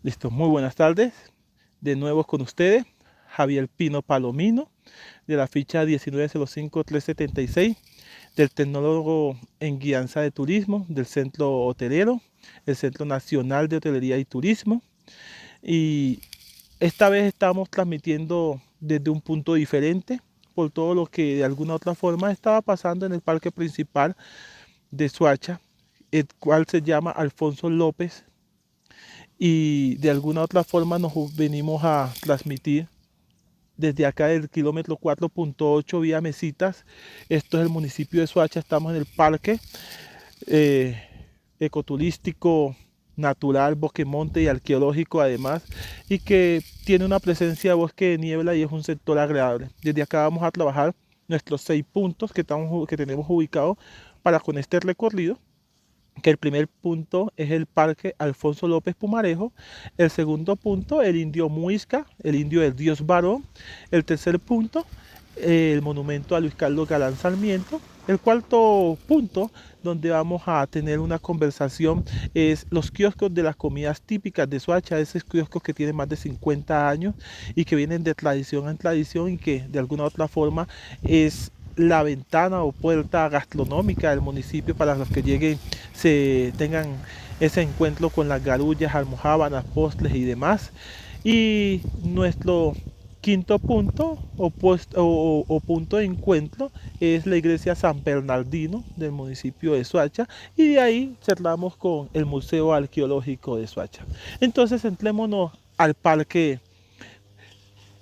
Listo, muy buenas tardes. De nuevo con ustedes, Javier Pino Palomino, de la ficha 1905-376, del tecnólogo en guianza de turismo del Centro Hotelero, el Centro Nacional de Hotelería y Turismo. Y esta vez estamos transmitiendo desde un punto diferente por todo lo que de alguna otra forma estaba pasando en el parque principal de Suacha, el cual se llama Alfonso López, y de alguna otra forma nos venimos a transmitir desde acá del kilómetro 4.8 vía Mesitas. Esto es el municipio de Soacha, estamos en el parque eh, ecoturístico natural, bosque monte y arqueológico además, y que tiene una presencia de bosque de niebla y es un sector agradable. Desde acá vamos a trabajar nuestros 6 puntos que tenemos ubicados para con este recorrido, que el primer punto es el Parque Alfonso López Pumarejo, el segundo punto el indio Muisca, el indio del dios varón, el tercer punto el monumento a Luis Carlos Galán Sarmiento, el cuarto punto donde vamos a tener una conversación es los kioscos de las comidas típicas de Soacha, esos kioscos que tienen más de 50 años y que vienen de tradición en tradición y que de alguna u otra forma es la ventana o puerta gastronómica del municipio para los que lleguen, se tengan ese encuentro con las garullas, almojábanas, postres y demás. Y nuestro quinto punto o punto de encuentro es la iglesia San Bernardino del municipio de Soacha, y de ahí cerramos con el Museo Arqueológico de Soacha. Entonces entrémonos al parque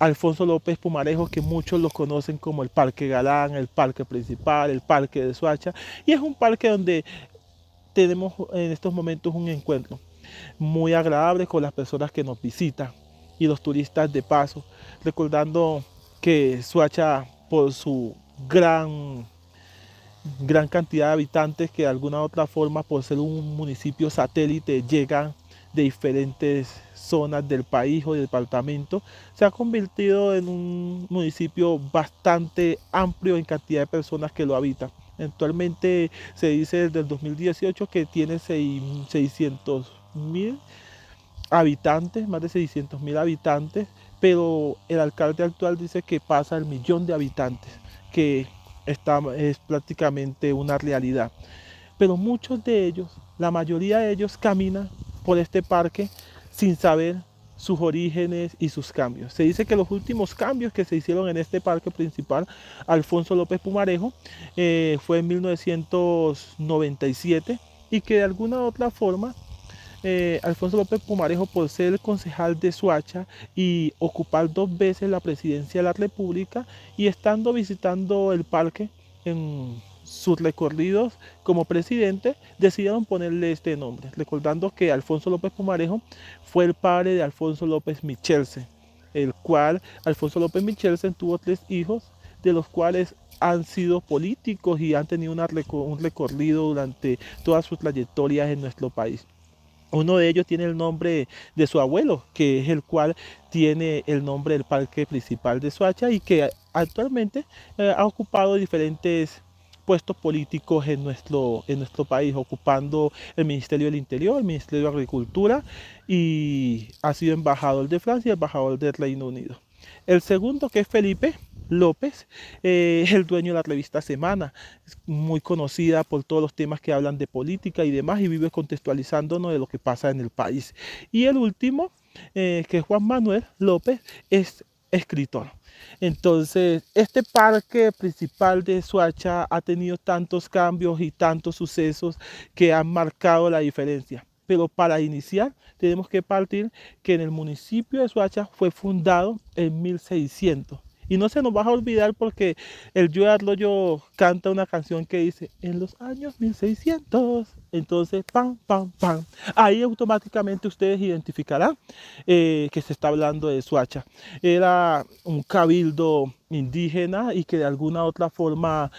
Alfonso López Pumarejo, que muchos lo conocen como el Parque Galán, el parque principal, el parque de Soacha, y es un parque donde tenemos en estos momentos un encuentro muy agradable con las personas que nos visitan y los turistas de paso, recordando que Soacha, por su gran cantidad de habitantes, que de alguna u otra forma, por ser un municipio satélite, llegan de diferentes zonas del país o del departamento, se ha convertido en un municipio bastante amplio en cantidad de personas que lo habitan. Actualmente se dice desde el 2018 que tiene 600.000 habitantes, más de 600.000 habitantes, pero el alcalde actual dice que pasa el millón de habitantes, que es prácticamente una realidad. Pero muchos de ellos, la mayoría de ellos caminan por este parque sin saber sus orígenes y sus cambios. Se dice que los últimos cambios que se hicieron en este parque principal, Alfonso López Pumarejo, fue en 1997, y que de alguna u otra forma Alfonso López Pumarejo, por ser el concejal de Soacha y ocupar 2 veces la presidencia de la República, y estando visitando el parque en sus recorridos como presidente, decidieron ponerle este nombre, recordando que Alfonso López Pumarejo fue el padre de Alfonso López Michelsen, el cual Alfonso López Michelsen tuvo 3 hijos, de los cuales han sido políticos y han tenido un recorrido durante todas sus trayectorias en nuestro país. Uno de ellos tiene el nombre de su abuelo, que es el cual tiene el nombre del parque principal de Soacha, y que actualmente ha ocupado diferentes puestos políticos en nuestro país, ocupando el Ministerio del Interior, el Ministerio de Agricultura, y ha sido embajador de Francia y embajador del Reino Unido. El segundo, que es Felipe López, es el dueño de la revista Semana, es muy conocida por todos los temas que hablan de política y demás, y vive contextualizándonos de lo que pasa en el país. Y el último, que es Juan Manuel López, es escritor. Entonces, este parque principal de Soacha ha tenido tantos cambios y tantos sucesos que han marcado la diferencia. Pero para iniciar, tenemos que partir que en el municipio de Soacha fue fundado en 1600. Y no se nos va a olvidar porque el Joe Arroyo canta una canción que dice en los años 1600. Entonces, pam, pam, pam. Ahí automáticamente ustedes identificarán que se está hablando de Soacha. Era un cabildo indígena y que de alguna u otra forma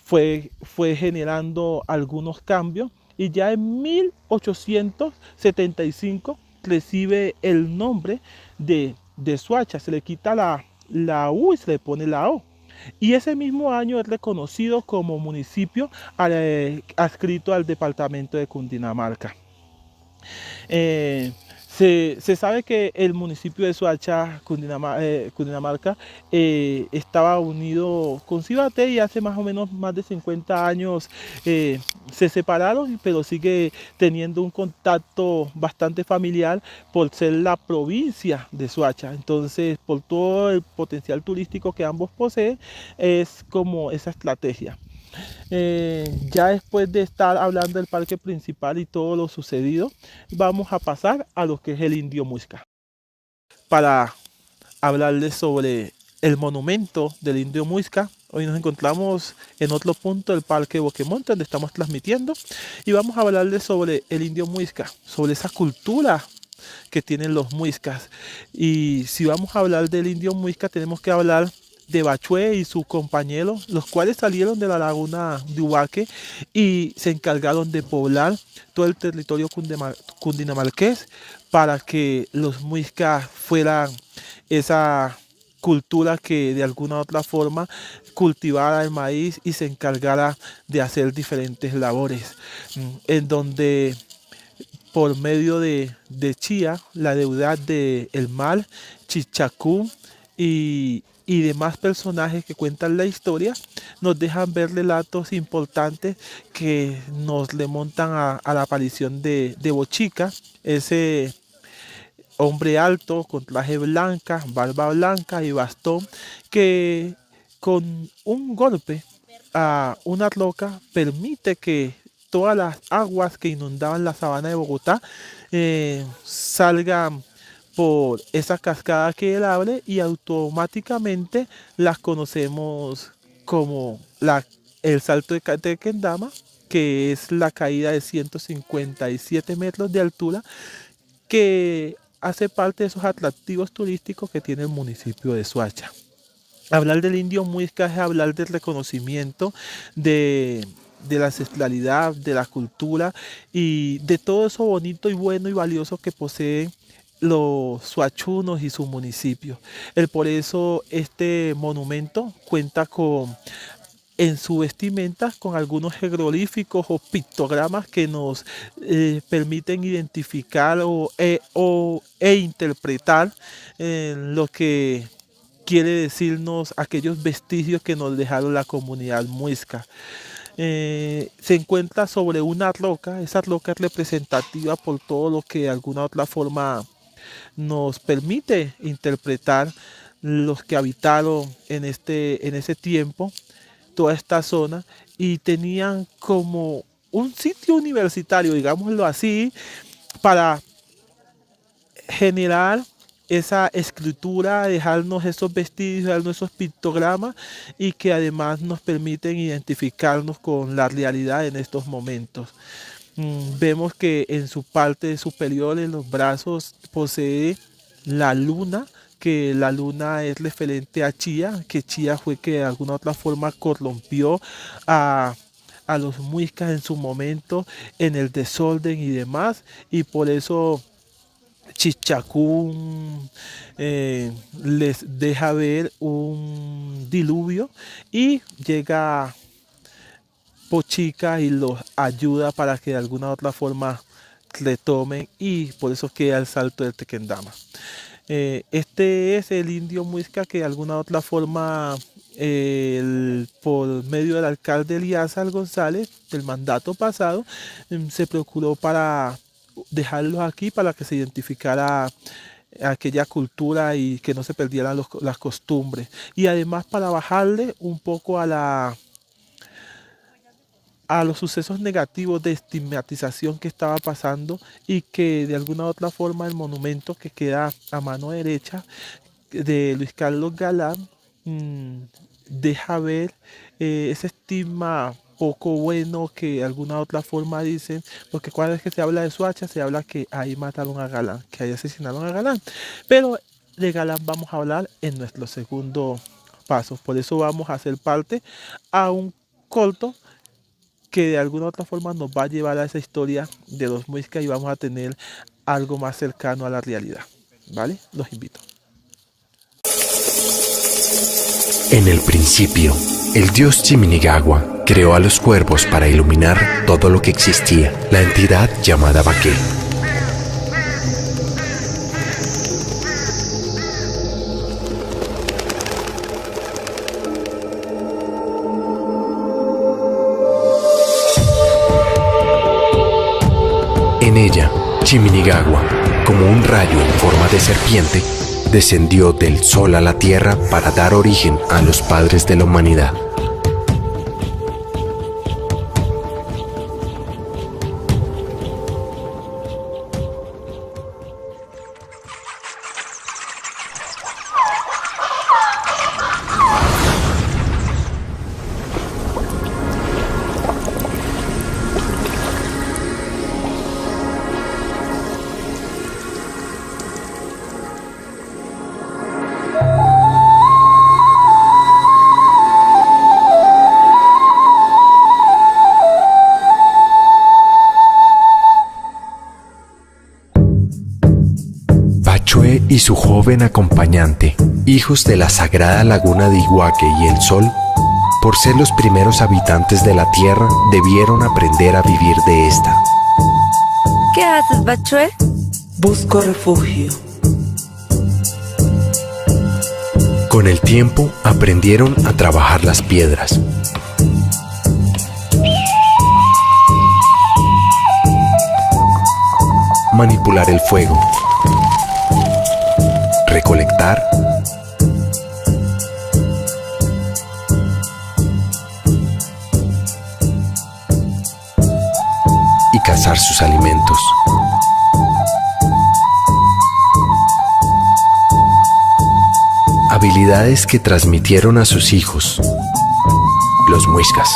fue generando algunos cambios, y ya en 1875 recibe el nombre de Soacha, se le quita la U y se le pone la O. Y ese mismo año es reconocido como municipio adscrito al departamento de Cundinamarca. Eh, Se sabe que el municipio de Soacha, Cundinamarca, estaba unido con Cibate y hace más o menos más de 50 años se separaron, pero sigue teniendo un contacto bastante familiar por ser la provincia de Soacha. Entonces, por todo el potencial turístico que ambos poseen, es como esa estrategia. Ya después de estar hablando del parque principal y todo lo sucedido, vamos a pasar a lo que es el Indio Muisca. Para hablarles sobre el monumento del Indio Muisca, hoy nos encontramos en otro punto del Parque Boquemonte, donde estamos transmitiendo, y vamos a hablarles sobre el Indio Muisca, sobre esa cultura que tienen los muiscas. Y si vamos a hablar del Indio Muisca, tenemos que hablar de Bachué y su compañero, los cuales salieron de la laguna de Ubaque y se encargaron de poblar todo el territorio cundinamarqués para que los muiscas fueran esa cultura que de alguna u otra forma cultivara el maíz y se encargara de hacer diferentes labores, en donde por medio de Chía, la deidad del mar, Chichacú y demás personajes que cuentan la historia, nos dejan ver relatos importantes que nos remontan a la aparición de Bochica, ese hombre alto con traje blanca, barba blanca y bastón, que con un golpe a una roca permite que todas las aguas que inundaban la sabana de Bogotá salgan por esa cascada que él abre y automáticamente las conocemos como el salto de Tequendama, que es la caída de 157 metros de altura, que hace parte de esos atractivos turísticos que tiene el municipio de Soacha. Hablar del Indio Muisca es hablar del reconocimiento de la ancestralidad, de la cultura y de todo eso bonito y bueno y valioso que poseen los suachunos y su municipio. Por eso este monumento cuenta con en su vestimenta con algunos jeroglíficos o pictogramas que nos permiten identificar e interpretar lo que quiere decirnos aquellos vestigios que nos dejaron la comunidad muisca. Se encuentra sobre una roca, esa roca es representativa por todo lo que de alguna otra forma nos permite interpretar los que habitaron en ese tiempo toda esta zona y tenían como un sitio universitario, digámoslo así, para generar esa escritura, dejarnos esos vestigios, dejarnos esos pictogramas y que además nos permiten identificarnos con la realidad en estos momentos. Vemos que en su parte superior, en los brazos, posee la luna, que la luna es referente a Chía, que Chía fue que de alguna otra forma corrompió a los muiscas en su momento, en el desorden y demás, y por eso Chichacú les deja ver un diluvio y llega Bochica y los ayuda para que de alguna otra forma retomen y por eso queda el salto del Tequendama. Este es el Indio Muisca que de alguna otra forma por medio del alcalde Elíasar González del mandato pasado se procuró para dejarlos aquí para que se identificara aquella cultura y que no se perdieran las costumbres y además para bajarle un poco a los sucesos negativos de estigmatización que estaba pasando y que de alguna u otra forma el monumento que queda a mano derecha de Luis Carlos Galán deja ver ese estigma poco bueno que de alguna u otra forma dicen, porque cada vez que se habla de Soacha se habla que ahí mataron a Galán, que ahí asesinaron a Galán, pero de Galán vamos a hablar en nuestro segundo paso, por eso vamos a hacer parte a un corto que de alguna u otra forma nos va a llevar a esa historia de los muiscas y vamos a tener algo más cercano a la realidad, ¿vale? Los invito. En el principio, el dios Chiminigagua creó a los cuervos para iluminar todo lo que existía, la entidad llamada Baqué. ella, Chiminigagua, como un rayo en forma de serpiente, descendió del sol a la tierra para dar origen a los padres de la humanidad. Bachué y su joven acompañante, hijos de la sagrada laguna de Iguaque y el Sol, por ser los primeros habitantes de la tierra, debieron aprender a vivir de esta. ¿Qué haces, Bachué? Busco refugio. Con el tiempo aprendieron a trabajar las piedras. Manipular el fuego. Recolectar. Y cazar sus alimentos. Habilidades que transmitieron a sus hijos, los muiscas.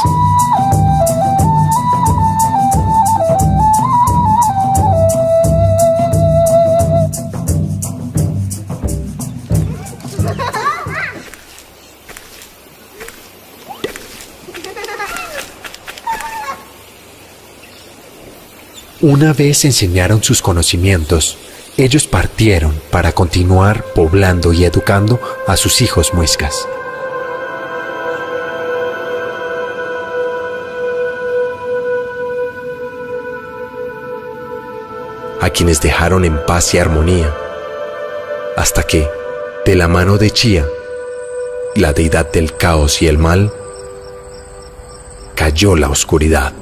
Una vez enseñaron sus conocimientos, ellos partieron para continuar poblando y educando a sus hijos muiscas. A quienes dejaron en paz y armonía, hasta que, de la mano de Chía, la deidad del caos y el mal, cayó la oscuridad.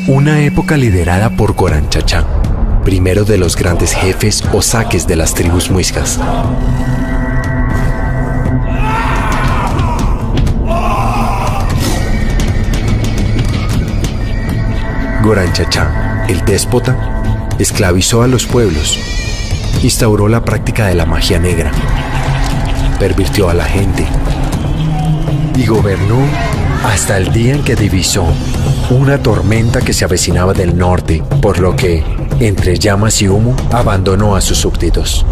Una época liderada por Goranchachá, primero de los grandes jefes o saques de las tribus muiscas. Goranchachá, el déspota, esclavizó a los pueblos, instauró la práctica de la magia negra, pervirtió a la gente y gobernó hasta el día en que divisó una tormenta que se avecinaba del norte, por lo que, entre llamas y humo, abandonó a sus súbditos.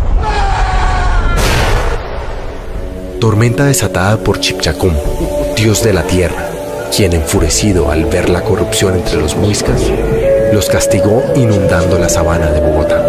Tormenta desatada por Chipchacum, dios de la tierra, quien, enfurecido al ver la corrupción entre los muiscas, los castigó inundando la sabana de Bogotá.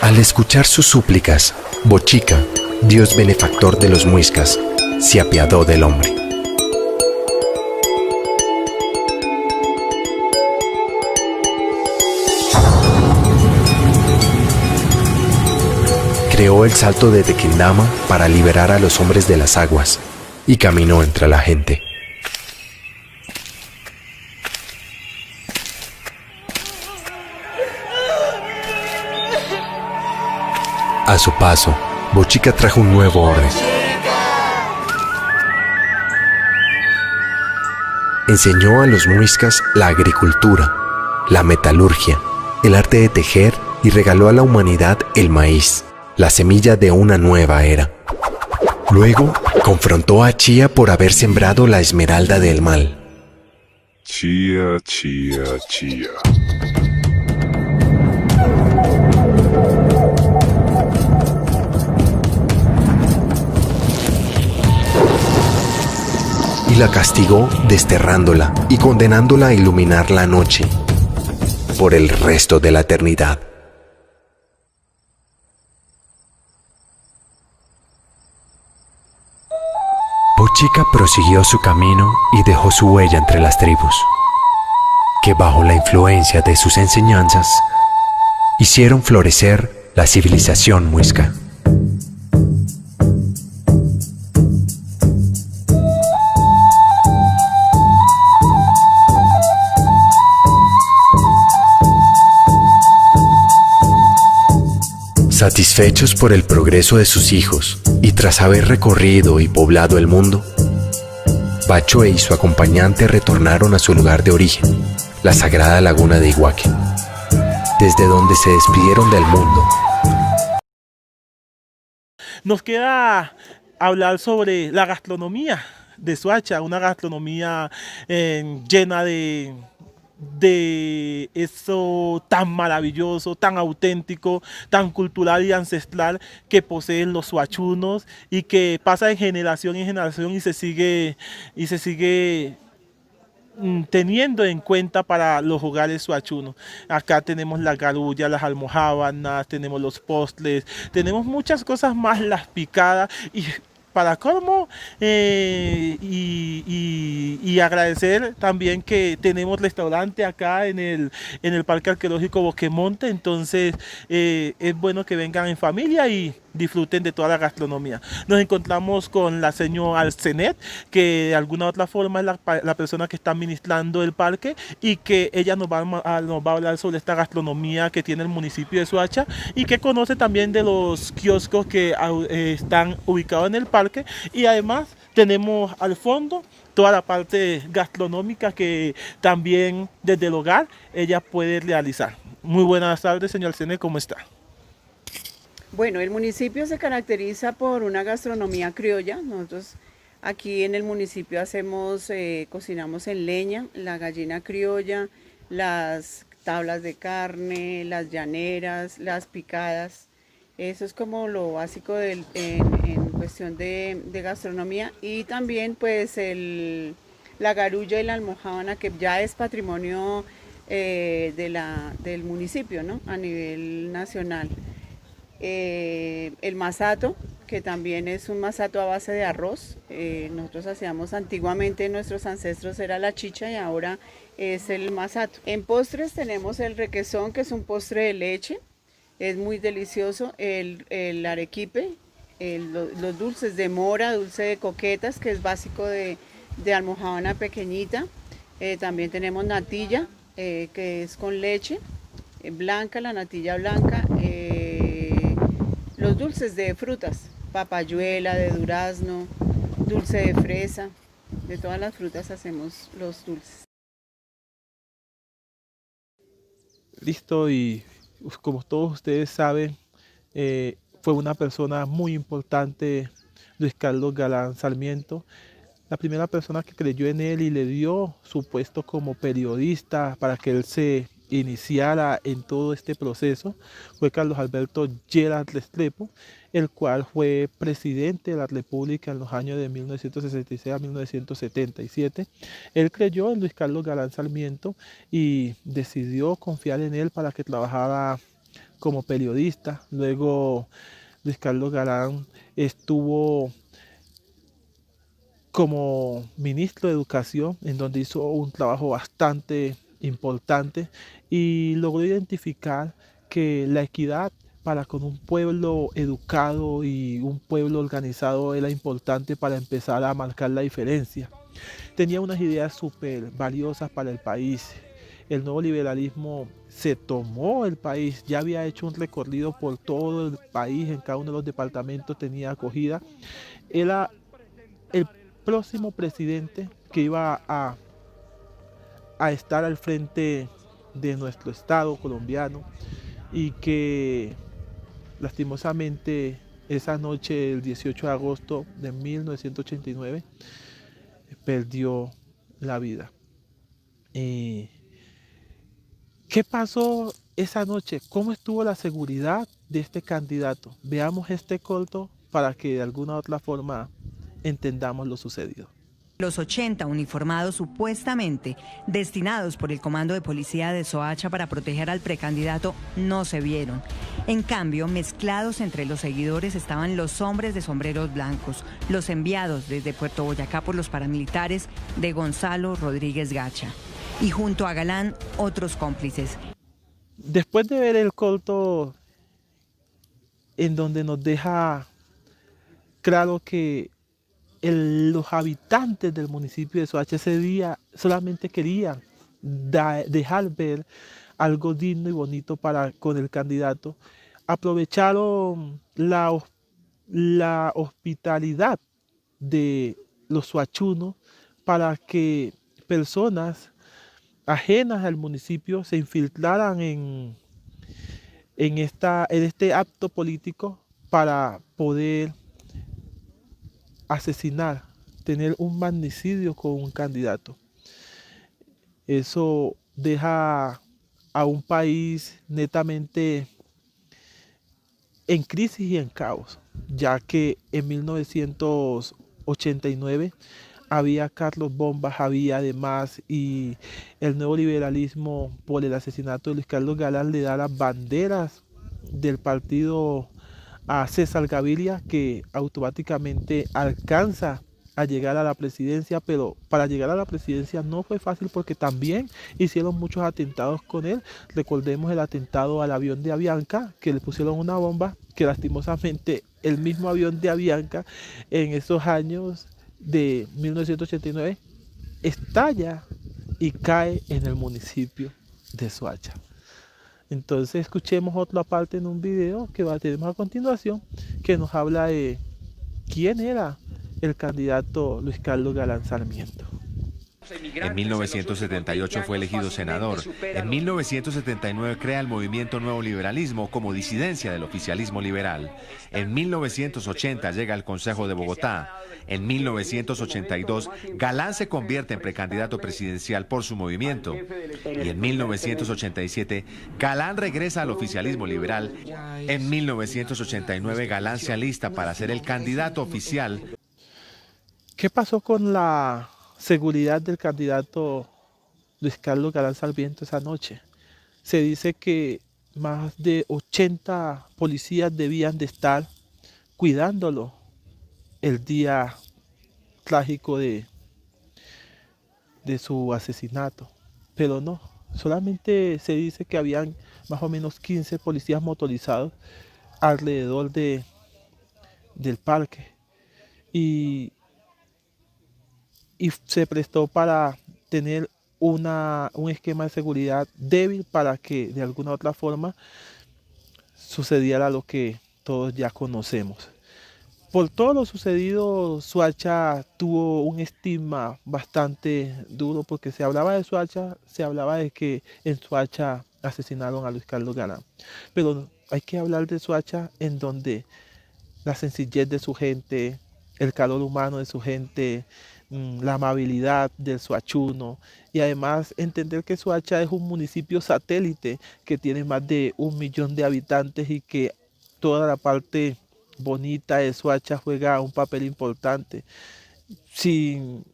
Al escuchar sus súplicas, Bochica, dios benefactor de los muiscas, se apiadó del hombre. Creó el salto de Tequendama para liberar a los hombres de las aguas y caminó entre la gente. A su paso, Bochica trajo un nuevo orden. Enseñó a los muiscas la agricultura, la metalurgia el arte de tejer y regaló a la humanidad el maíz, la semilla de una nueva era. Luego, confrontó a Chía por haber sembrado la esmeralda del mal. Chía, chía, chía. Y la castigó desterrándola y condenándola a iluminar la noche por el resto de la eternidad. Pochica prosiguió su camino y dejó su huella entre las tribus, que bajo la influencia de sus enseñanzas hicieron florecer la civilización muisca. Satisfechos por el progreso de sus hijos y tras haber recorrido y poblado el mundo, Bachoe y su acompañante retornaron a su lugar de origen, la sagrada laguna de Iguaque, desde donde se despidieron del mundo. Nos queda hablar sobre la gastronomía de Soacha, una gastronomía llena de eso tan maravilloso, tan auténtico, tan cultural y ancestral que poseen los suachunos y que pasa de generación en generación y se sigue teniendo en cuenta para los hogares suachunos. Acá tenemos la garulla, las almojábanas, tenemos los postres, tenemos muchas cosas más, las picadas y para colmo, y agradecer también que tenemos restaurante acá en el Parque Arqueológico Boquemonte, entonces es bueno que vengan en familia y disfruten de toda la gastronomía. Nos encontramos con la señora Alcenet, que de alguna u otra forma es la persona que está administrando el parque y que ella nos va a hablar sobre esta gastronomía que tiene el municipio de Soacha y que conoce también de los kioscos que están ubicados en el parque, y además tenemos al fondo toda la parte gastronómica que también desde el hogar ella puede realizar. Muy buenas tardes, señor Alcenet, ¿cómo está? Bueno, el municipio se caracteriza por una gastronomía criolla. Nosotros aquí en el municipio cocinamos en leña, la gallina criolla, las tablas de carne, las llaneras, las picadas. Eso es como lo básico en cuestión de gastronomía. Y también pues la garulla y la almojábana, que ya es patrimonio del municipio, ¿no? A nivel nacional. El masato, que también es un masato a base de arroz. Nosotros hacíamos antiguamente, nuestros ancestros era la chicha y ahora es el masato. En postres tenemos el requesón, que es un postre de leche, es muy delicioso. El arequipe, los dulces de mora, dulce de coquetas, que es básico de almojábana pequeñita. También tenemos natilla, que es con leche blanca, la natilla blanca. Los dulces de frutas, papayuela, de durazno, dulce de fresa, de todas las frutas hacemos los dulces. Listo, y como todos ustedes saben, fue una persona muy importante, Luis Carlos Galán Sarmiento, la primera persona que creyó en él y le dio su puesto como periodista para que él se iniciara en todo este proceso fue Carlos Alberto Lleras Restrepo, el cual fue presidente de la República en los años de 1966 a 1977. Él creyó en Luis Carlos Galán Sarmiento y decidió confiar en él para que trabajara como periodista. Luego Luis Carlos Galán estuvo como ministro de Educación, en donde hizo un trabajo bastante importante y logró identificar que la equidad para con un pueblo educado y un pueblo organizado era importante para empezar a marcar la diferencia. Tenía unas ideas súper valiosas para el país. El nuevo liberalismo se tomó el país, ya había hecho un recorrido por todo el país, en cada uno de los departamentos tenía acogida. Era el próximo presidente que iba a estar al frente de nuestro estado colombiano y que lastimosamente esa noche del 18 de agosto de 1989 perdió la vida. ¿Qué pasó esa noche? ¿Cómo estuvo la seguridad de este candidato? Veamos este corto para que de alguna u otra forma entendamos lo sucedido. Los 80 uniformados supuestamente destinados por el Comando de Policía de Soacha para proteger al precandidato no se vieron. En cambio, mezclados entre los seguidores estaban los hombres de sombreros blancos, los enviados desde Puerto Boyacá por los paramilitares de Gonzalo Rodríguez Gacha. Y junto a Galán, otros cómplices. Después de ver el corto en donde nos deja claro que los habitantes del municipio de Soacha ese día solamente querían dejar ver algo digno y bonito con el candidato, aprovecharon la hospitalidad de los soachunos para que personas ajenas al municipio se infiltraran en este acto político para poder asesinar, tener un magnicidio con un candidato. Eso deja a un país netamente en crisis y en caos, ya que en 1989 había Carlos Bombas, había además, y el nuevo liberalismo por el asesinato de Luis Carlos Galán le da las banderas del partido a César Gaviria, que automáticamente alcanza a llegar a la presidencia, pero para llegar a la presidencia no fue fácil porque también hicieron muchos atentados con él. Recordemos el atentado al avión de Avianca, que le pusieron una bomba, que lastimosamente el mismo avión de Avianca en esos años de 1989 estalla y cae en el municipio de Soacha. Entonces escuchemos otra parte en un video que tenemos a continuación, que nos habla de quién era el candidato Luis Carlos Galán Sarmiento. En 1978 fue elegido senador. En 1979 crea el movimiento Nuevo Liberalismo como disidencia del oficialismo liberal. En 1980 llega al Consejo de Bogotá. En 1982 Galán se convierte en precandidato presidencial por su movimiento. Y en 1987 Galán regresa al oficialismo liberal. En 1989 Galán se alista para ser el candidato oficial. ¿Qué pasó con la seguridad del candidato Luis Carlos Galán Sarmiento esa noche? Se dice que más de 80 policías debían de estar cuidándolo el día trágico de su asesinato, pero no, solamente se dice que habían más o menos 15 policías motorizados alrededor del parque y se prestó para tener un esquema de seguridad débil para que de alguna u otra forma sucediera lo que todos ya conocemos. Por todo lo sucedido, Soacha tuvo un estigma bastante duro porque se hablaba de Soacha, se hablaba de que en Soacha asesinaron a Luis Carlos Galán. Pero hay que hablar de Soacha en donde la sencillez de su gente, el calor humano de su gente, la amabilidad del soachuno y además entender que Soacha es un municipio satélite que tiene más de 1 millón de habitantes y que toda la parte bonita de Soacha juega un papel importante, sin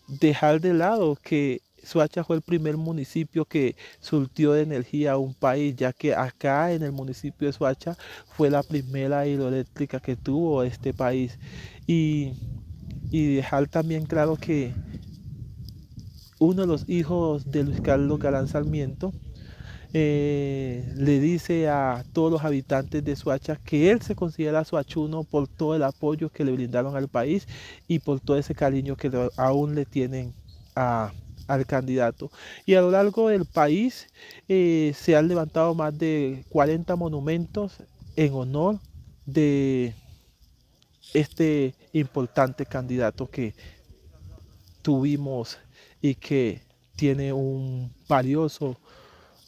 dejar de lado que Soacha fue el primer municipio que surtió de energía a un país, ya que acá en el municipio de Soacha fue la primera hidroeléctrica que tuvo este país. Y dejar también claro que uno de los hijos de Luis Carlos Galán Sarmiento le dice a todos los habitantes de Soacha que él se considera soachuno por todo el apoyo que le brindaron al país y por todo ese cariño que aún le tienen al candidato. Y a lo largo del país se han levantado más de 40 monumentos en honor de este importante candidato que tuvimos y que tiene un valioso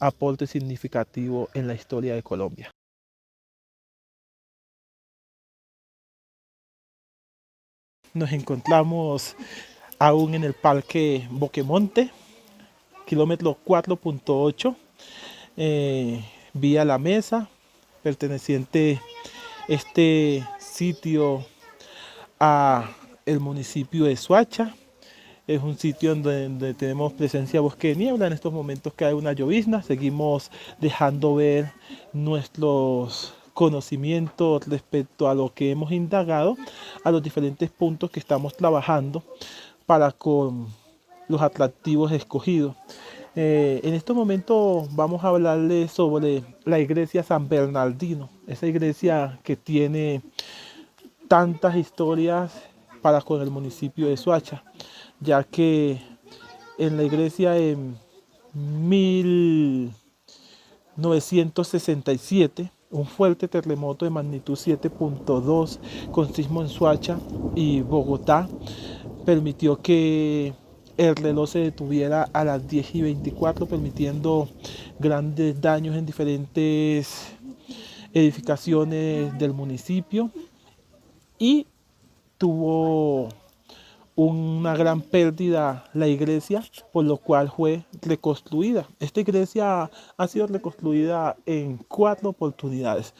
aporte significativo en la historia de Colombia. Nos encontramos aún en el Parque Boquemonte, kilómetro 4.8, vía La Mesa, perteneciente este sitio a el municipio de Soacha. Es un sitio donde tenemos presencia de bosque de niebla. En estos momentos que hay una llovizna, seguimos dejando ver nuestros conocimientos respecto a lo que hemos indagado, a los diferentes puntos que estamos trabajando para con los atractivos escogidos. En estos momentos vamos a hablarles sobre la iglesia San Bernardino, esa iglesia que tiene tantas historias para con el municipio de Soacha, ya que en la iglesia en 1967, un fuerte terremoto de magnitud 7.2 con sismo en Soacha y Bogotá permitió que el reloj se detuviera a las 10:24, permitiendo grandes daños en diferentes edificaciones del municipio, y tuvo una gran pérdida la iglesia, por lo cual fue reconstruida. Esta iglesia ha sido reconstruida en 4 oportunidades.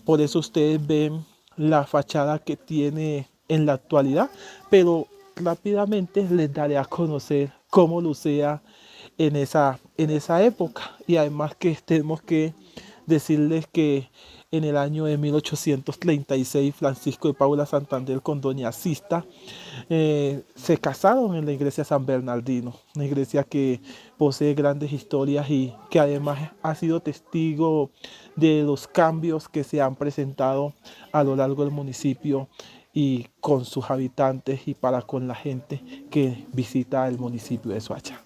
Por eso ustedes ven la fachada que tiene en la actualidad, pero rápidamente les daré a conocer cómo lucía en esa época. Y además que tenemos que decirles que en el año de 1836 Francisco de Paula Santander con doña Sista se casaron en la iglesia San Bernardino, una iglesia que posee grandes historias y que además ha sido testigo de los cambios que se han presentado a lo largo del municipio y con sus habitantes y para con la gente que visita el municipio de Soacha.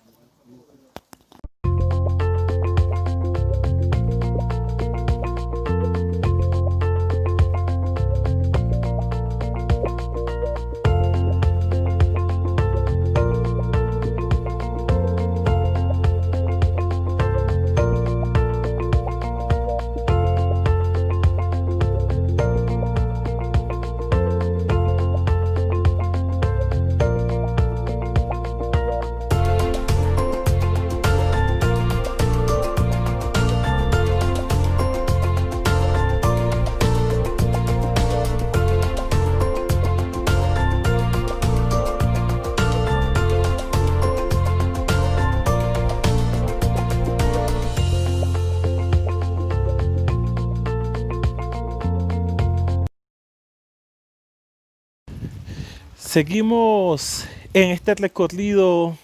Seguimos en este recorrido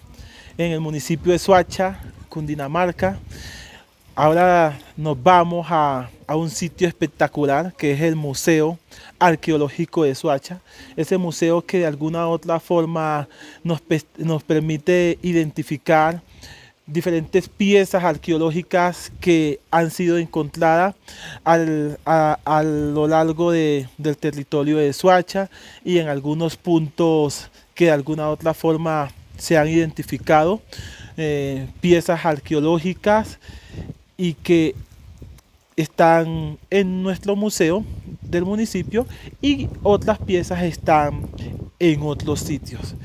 en el municipio de Soacha, Cundinamarca. Ahora nos vamos a un sitio espectacular que es el Museo Arqueológico de Soacha. Ese museo que de alguna u otra forma nos permite identificar diferentes piezas arqueológicas que han sido encontradas a lo largo del territorio de Soacha y en algunos puntos que de alguna u otra forma se han identificado piezas arqueológicas y que están en nuestro museo del municipio y otras piezas están en otros sitios.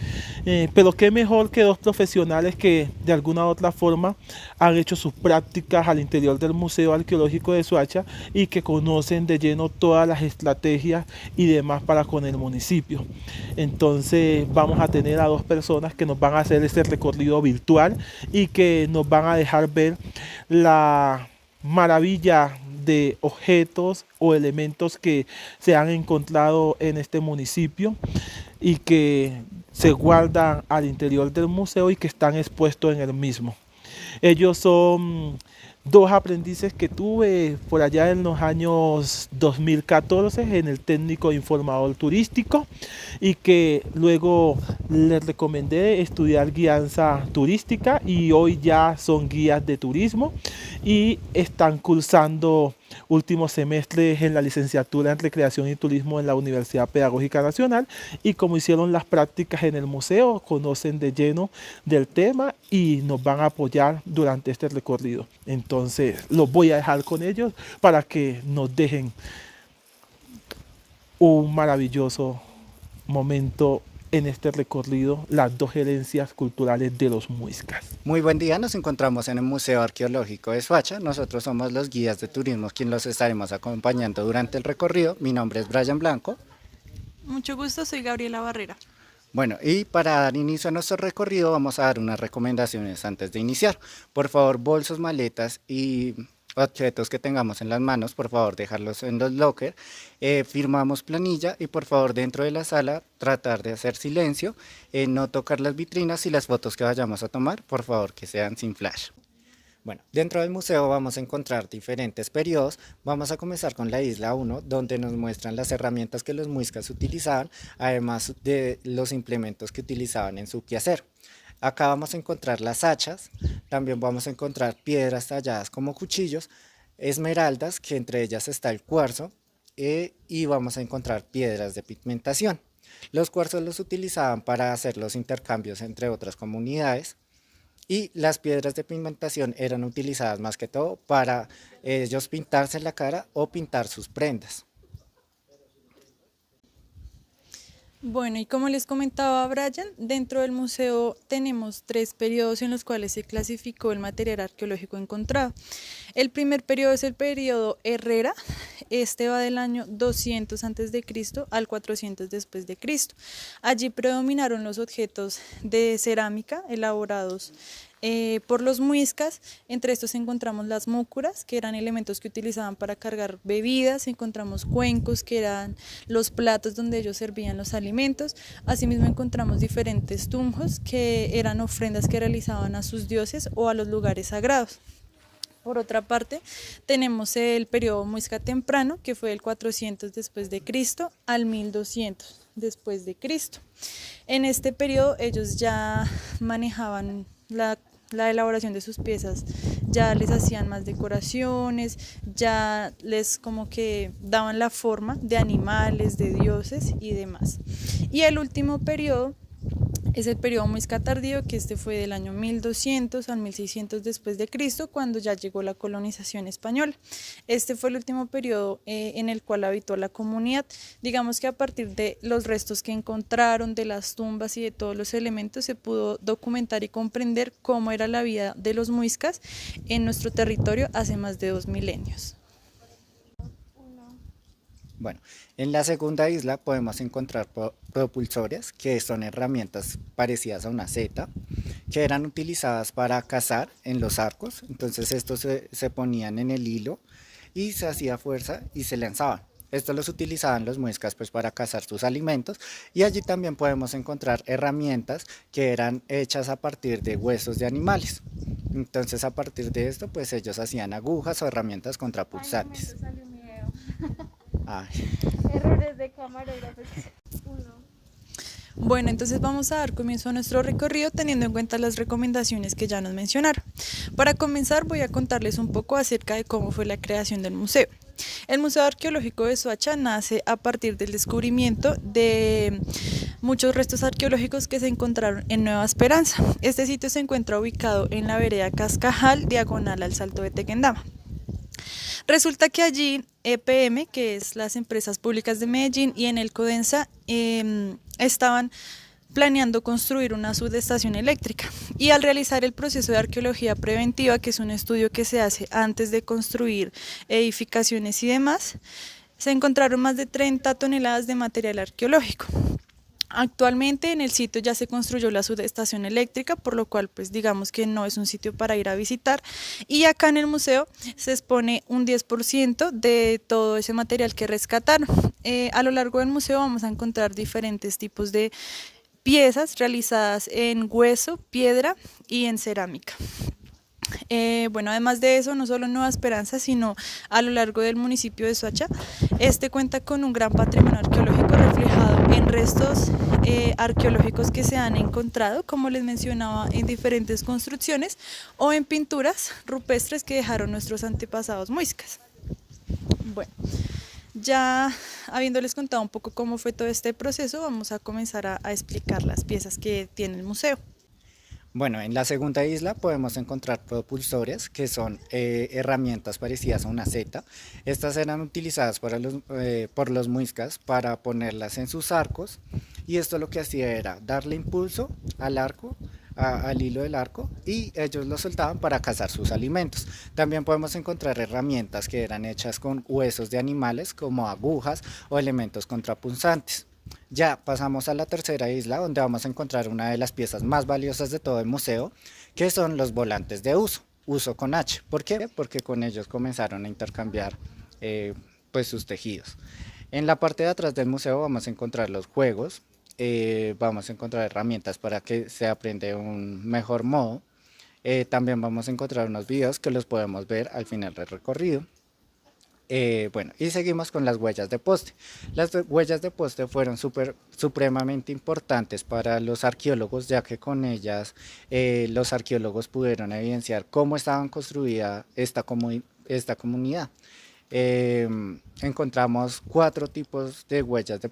Pero qué mejor que dos profesionales que de alguna u otra forma han hecho sus prácticas al interior del Museo Arqueológico de Soacha y que conocen de lleno todas las estrategias y demás para con el municipio. Entonces vamos a tener a dos personas que nos van a hacer este recorrido virtual y que nos van a dejar ver la maravilla de objetos o elementos que se han encontrado en este municipio y que se guardan al interior del museo y que están expuestos en el mismo. Ellos son dos aprendices que tuve por allá en los años 2014 en el técnico informador turístico y que luego les recomendé estudiar guianza turística y hoy ya son guías de turismo y están cursando último semestre en la licenciatura en Recreación y Turismo en la Universidad Pedagógica Nacional, y como hicieron las prácticas en el museo, conocen de lleno del tema y nos van a apoyar durante este recorrido. Entonces los voy a dejar con ellos para que nos dejen un maravilloso momento en este recorrido, las dos herencias culturales de los muiscas. Muy buen día, nos encontramos en el Museo Arqueológico de Soacha. Nosotros somos los guías de turismo quienes los estaremos acompañando durante el recorrido. Mi nombre es Brian Blanco. Mucho gusto, soy Gabriela Barrera. Bueno, y para dar inicio a nuestro recorrido vamos a dar unas recomendaciones antes de iniciar. Por favor, bolsos, maletas y objetos que tengamos en las manos, por favor dejarlos en los lockers, firmamos planilla y por favor dentro de la sala tratar de hacer silencio, no tocar las vitrinas y las fotos que vayamos a tomar, por favor que sean sin flash. Bueno, dentro del museo vamos a encontrar diferentes periodos. Vamos a comenzar con la isla 1, donde nos muestran las herramientas que los muiscas utilizaban, además de los implementos que utilizaban en su quehacer. Acá vamos a encontrar las hachas, también vamos a encontrar piedras talladas como cuchillos, esmeraldas, que entre ellas está el cuarzo, y vamos a encontrar piedras de pigmentación. Los cuarzos los utilizaban para hacer los intercambios entre otras comunidades, y las piedras de pigmentación eran utilizadas más que todo para ellos pintarse la cara o pintar sus prendas. Bueno, y como les comentaba Brian, dentro del museo tenemos 3 periodos en los cuales se clasificó el material arqueológico encontrado. El primer periodo es el periodo Herrera, este va del año 200 a.C. al 400 después de Cristo. Allí predominaron los objetos de cerámica elaborados por los muiscas. Entre estos encontramos las múcuras, que eran elementos que utilizaban para cargar bebidas, encontramos cuencos, que eran los platos donde ellos servían los alimentos. Asimismo encontramos diferentes tunjos, que eran ofrendas que realizaban a sus dioses o a los lugares sagrados. Por otra parte, tenemos el periodo muisca temprano, que fue del 400 después de Cristo al 1200 después de Cristo. En este periodo ellos ya manejaban la elaboración de sus piezas, ya les hacían más decoraciones, ya les como que daban la forma de animales, de dioses y demás. Y el último periodo es el periodo muisca tardío, que este fue del año 1200 al 1600 después de Cristo, cuando ya llegó la colonización española. Este fue el último periodo en el cual habitó la comunidad. Digamos que a partir de los restos que encontraron, de las tumbas y de todos los elementos, se pudo documentar y comprender cómo era la vida de los muiscas en nuestro territorio hace más de 2 milenios. Bueno, en la segunda isla podemos encontrar propulsorias, que son herramientas parecidas a una seta, que eran utilizadas para cazar en los arcos. Entonces estos se ponían en el hilo y se hacía fuerza y se lanzaban. Estos los utilizaban los muiscas pues para cazar sus alimentos, y allí también podemos encontrar herramientas que eran hechas a partir de huesos de animales. Entonces a partir de esto pues ellos hacían agujas o herramientas contrapunzantes. Errores de camarógrafos. Bueno, entonces vamos a dar comienzo a nuestro recorrido teniendo en cuenta las recomendaciones que ya nos mencionaron. Para comenzar voy a contarles un poco acerca de cómo fue la creación del museo. El Museo Arqueológico de Soacha nace a partir del descubrimiento de muchos restos arqueológicos que se encontraron en Nueva Esperanza. Este sitio se encuentra ubicado en la vereda Cascajal, diagonal al Salto de Tequendama. Resulta que allí EPM, que es las Empresas Públicas de Medellín, y en el Codensa estaban planeando construir una subestación eléctrica, y al realizar el proceso de arqueología preventiva, que es un estudio que se hace antes de construir edificaciones y demás, se encontraron más de 30 toneladas de material arqueológico. Actualmente en el sitio ya se construyó la subestación eléctrica, por lo cual pues digamos que no es un sitio para ir a visitar, y acá en el museo se expone un 10% de todo ese material que rescataron. A lo largo del museo vamos a encontrar diferentes tipos de piezas realizadas en hueso, piedra y en cerámica. Bueno, además de eso, no solo en Nueva Esperanza, sino a lo largo del municipio de Soacha, este cuenta con un gran patrimonio arqueológico reflejado en restos arqueológicos que se han encontrado, como les mencionaba, en diferentes construcciones o en pinturas rupestres que dejaron nuestros antepasados muiscas. Bueno, ya habiéndoles contado un poco cómo fue todo este proceso, vamos a comenzar a explicar las piezas que tiene el museo. Bueno, en la segunda isla podemos encontrar propulsores, que son herramientas parecidas a una seta. Estas eran utilizadas por los muiscas para ponerlas en sus arcos, y esto lo que hacía era darle impulso al arco, al hilo del arco, y ellos lo soltaban para cazar sus alimentos. También podemos encontrar herramientas que eran hechas con huesos de animales, como agujas o elementos contrapunzantes. Ya pasamos a la tercera isla, donde vamos a encontrar una de las piezas más valiosas de todo el museo, que son los volantes de uso con H. ¿Por qué? Porque con ellos comenzaron a intercambiar pues sus tejidos. En la parte de atrás del museo vamos a encontrar los juegos, vamos a encontrar herramientas para que se aprenda de un mejor modo. También vamos a encontrar unos videos que los podemos ver al final del recorrido. Bueno, y seguimos con las huellas de poste. Las huellas de poste fueron supremamente importantes para los arqueólogos, ya que con ellas los arqueólogos pudieron evidenciar cómo estaba construida esta comunidad. Encontramos 4 tipos de huellas de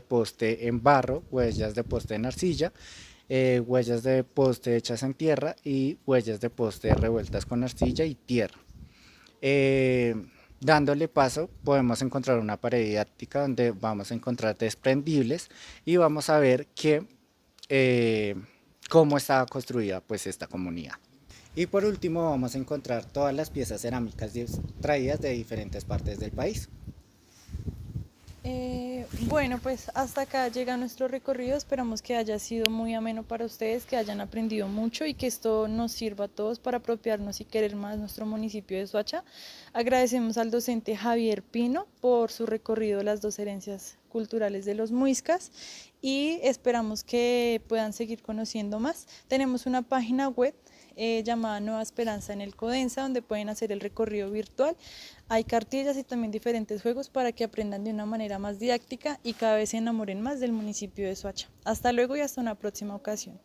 poste en barro, huellas de poste en arcilla, huellas de poste hechas en tierra y huellas de poste revueltas con arcilla y tierra. Dándole paso podemos encontrar una pared didáctica donde vamos a encontrar desprendibles y vamos a ver cómo estaba construida pues esta comunidad. Y por último vamos a encontrar todas las piezas cerámicas traídas de diferentes partes del país. Bueno, pues hasta acá llega nuestro recorrido. Esperamos que haya sido muy ameno para ustedes, que hayan aprendido mucho y que esto nos sirva a todos para apropiarnos y querer más nuestro municipio de Soacha. Agradecemos al docente Javier Pino por su recorrido de las 2 herencias culturales de los muiscas y esperamos que puedan seguir conociendo más. Tenemos una página web llamada Nueva Esperanza en el Codensa, donde pueden hacer el recorrido virtual. Hay cartillas y también diferentes juegos para que aprendan de una manera más didáctica y cada vez se enamoren más del municipio de Soacha. Hasta luego y hasta una próxima ocasión.